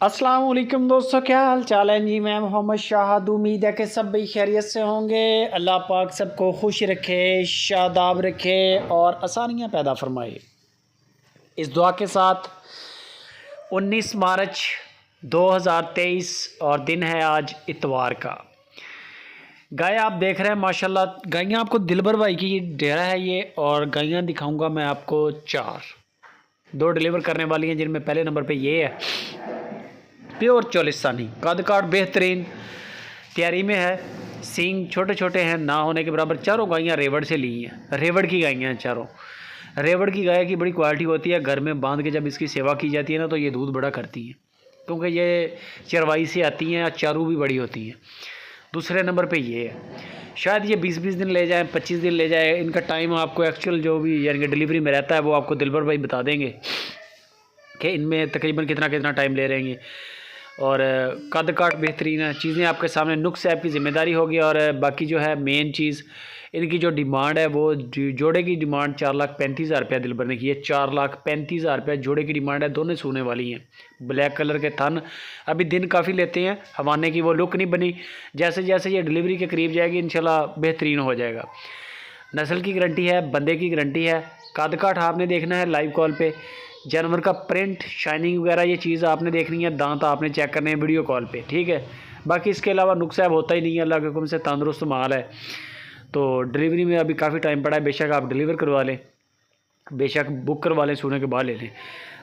अस्सलाम वालेकुम दोस्तों, क्या हाल चाल है जी। मैं मोहम्मद शाहद, उम्मीद है कि सब भाई खैरियत से होंगे। अल्लाह पाक सबको खुश रखे, शादाब रखे और आसानियाँ पैदा फरमाए। इस दुआ के साथ 19 मार्च 2023 और दिन है आज इतवार का। गाय आप देख रहे हैं माशाल्लाह। गायें आपको दिलबर भाई की डेरा है ये, और गायें दिखाऊंगा मैं आपको 2 डिलीवर करने वाली हैं, जिनमें पहले नंबर पे ये है प्योर चोलिस्तानी। कद काट बेहतरीन तैयारी में है, सींग छोटे छोटे हैं ना होने के बराबर। चारों गायें रेवड़ से ली हैं, रेवड़ की गायें हैं चारों। रेवड़ की गाय की बड़ी क्वालिटी होती है, घर में बांध के जब इसकी सेवा की जाती है ना तो ये दूध बड़ा करती हैं, क्योंकि ये चरवाई से आती हैं और चारू भी बड़ी होती हैं। दूसरे नंबर पे ये है, शायद ये 20-20 दिन ले जाए, 25 दिन ले जाए। इनका टाइम आपको एक्चुअल जो भी यानी कि डिलीवरी में रहता है वो आपको दिलबर भाई बता देंगे कि इनमें तकरीबन कितना कितना टाइम ले रहेंगे। और कद काट बेहतरीन है, चीज़ें आपके सामने। नुक्स आपकी ज़िम्मेदारी होगी। और बाकी जो है मेन चीज़, इनकी जो डिमांड है वो जोड़े की डिमांड 4,35,000 रुपया दिलबर ने की है। 4,35,000 रुपया जोड़े की डिमांड है। दोनों सोने वाली हैं, ब्लैक कलर के थन। अभी दिन काफ़ी लेते हैं, हवाने की वो लुक नहीं बनी। जैसे जैसे ये डिलीवरी के करीब जाएगी इंशाल्लाह बेहतरीन हो जाएगा। नस्ल की गारंटी है, बंदे की गारंटी है। कद काट आपने देखना है लाइव कॉल पे, जानवर का प्रिंट, शाइनिंग वगैरह ये चीज़ आपने देखनी है। दांत आपने चेक करने हैं वीडियो कॉल पे, ठीक है। बाकी इसके अलावा नुकसा होता ही नहीं है, अल्लाह के हुक्म से तंदुरुस्त माल है। तो डिलीवरी में अभी काफ़ी टाइम पड़ा है, बेशक आप डिलीवर करवा लें, बेशक बुक करवा लें, सोने के बाद ले लें।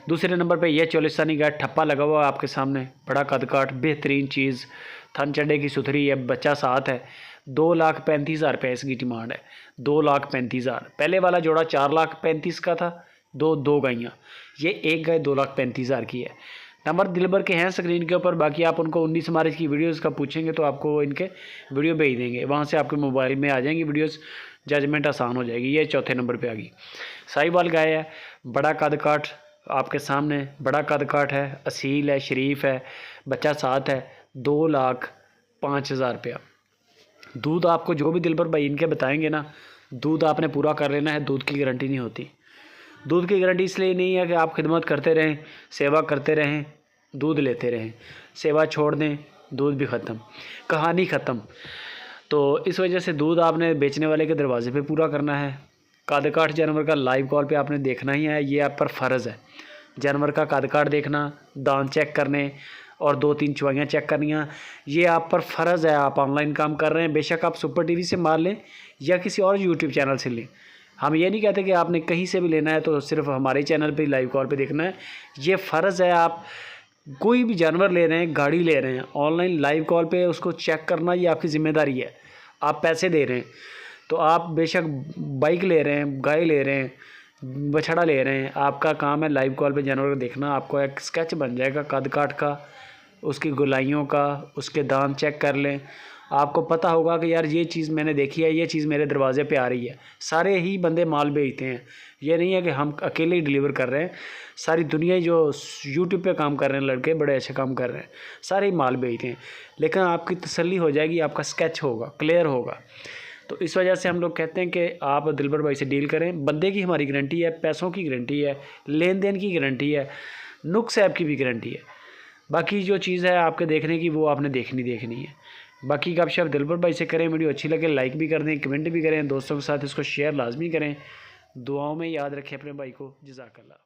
दूसरे नंबर पे यह चोलिस्तानी गाय, ठप्पा लगा हुआ है आपके सामने, बड़ा कद काट बेहतरीन चीज़, थन चढ़े की सुथरी है, बच्चा साथ है। 2,35,000 रुपये इसकी डिमांड है। 2,35,000। पहले वाला जोड़ा 4,35,000 का था। दो गायें, ये एक गाय 2,35,000 की है। नंबर दिलबर के हैं स्क्रीन के ऊपर। बाकी आप उनको 19 मार्च की वीडियोस का पूछेंगे तो आपको इनके वीडियो भेज देंगे, वहाँ से आपके मोबाइल में आ जाएंगी वीडियोस, जजमेंट आसान हो जाएगी। ये चौथे नंबर पे आ गई। साहिवाल गाय है, बड़ा कद काट आपके सामने, बड़ा कद काट है, असील है, शरीफ है, बच्चा साथ है। 2,05,000 रुपया। दूध आपको जो भी दिलबर भाई इनके बताएंगे ना, दूध आपने पूरा कर लेना है। दूध की गारंटी नहीं होती। दूध की गारंटी इसलिए नहीं है कि आप खिदमत करते रहें, सेवा करते रहें, दूध लेते रहें। सेवा छोड़ दें, दूध भी ख़त्म, कहानी ख़त्म। तो इस वजह से दूध आपने बेचने वाले के दरवाजे पे पूरा करना है। कद काट जानवर का लाइव कॉल पे आपने देखना ही है, ये आप पर फ़र्ज़ है। जानवर का कद काट देखना, दांत चेक करने और 2-3 चुवाइयाँ चेक करनियाँ, ये आप पर फ़र्ज़ है। आप ऑनलाइन काम कर रहे हैं, बेशक आप सुपर टीवी से मार लें या किसी और यूट्यूब चैनल से लें। हम ये नहीं कहते कि आपने कहीं से भी लेना है तो सिर्फ हमारे चैनल पे लाइव कॉल पे देखना है। ये फ़र्ज़ है। आप कोई भी जानवर ले रहे हैं, गाड़ी ले रहे हैं, ऑनलाइन लाइव कॉल पे उसको चेक करना ये आपकी ज़िम्मेदारी है। आप पैसे दे रहे हैं तो आप बेशक बाइक ले रहे हैं, गाय ले रहे हैं, बछड़ा ले रहे हैं, आपका काम है लाइव कॉल पे जानवर को देखना। आपको एक स्केच बन जाएगा कद काट का, उसकी गोलाइयों का, उसके दांत चेक कर लें। आपको पता होगा कि यार ये चीज़ मैंने देखी है, ये चीज़ मेरे दरवाजे पे आ रही है। सारे ही बंदे माल बेचते हैं, ये नहीं है कि हम अकेले ही डिलीवर कर रहे हैं। सारी दुनिया ही जो यूट्यूब पे काम कर रहे हैं लड़के, बड़े अच्छे काम कर रहे हैं, सारे ही माल बेचते हैं। लेकिन आपकी तसल्ली हो जाएगी, आपका स्केच होगा, क्लियर होगा। तो इस वजह से हम लोग कहते हैं कि आप दिलबर भाई से डील करें। बंदे की हमारी गारंटी है, पैसों की गारंटी है, लेन देन की गारंटी है, नुक्स ऐप की भी गारंटी है। बाकी जो चीज़ है आपके देखने की वो आपने देखनी है। बाकी का आप दिलबर भाई से करें। वीडियो अच्छी लगे लाइक भी कर दें, कमेंट भी करें, दोस्तों के साथ इसको शेयर लाजमी करें। दुआओं में याद रखें अपने भाई को। जज़ाकल्लाह।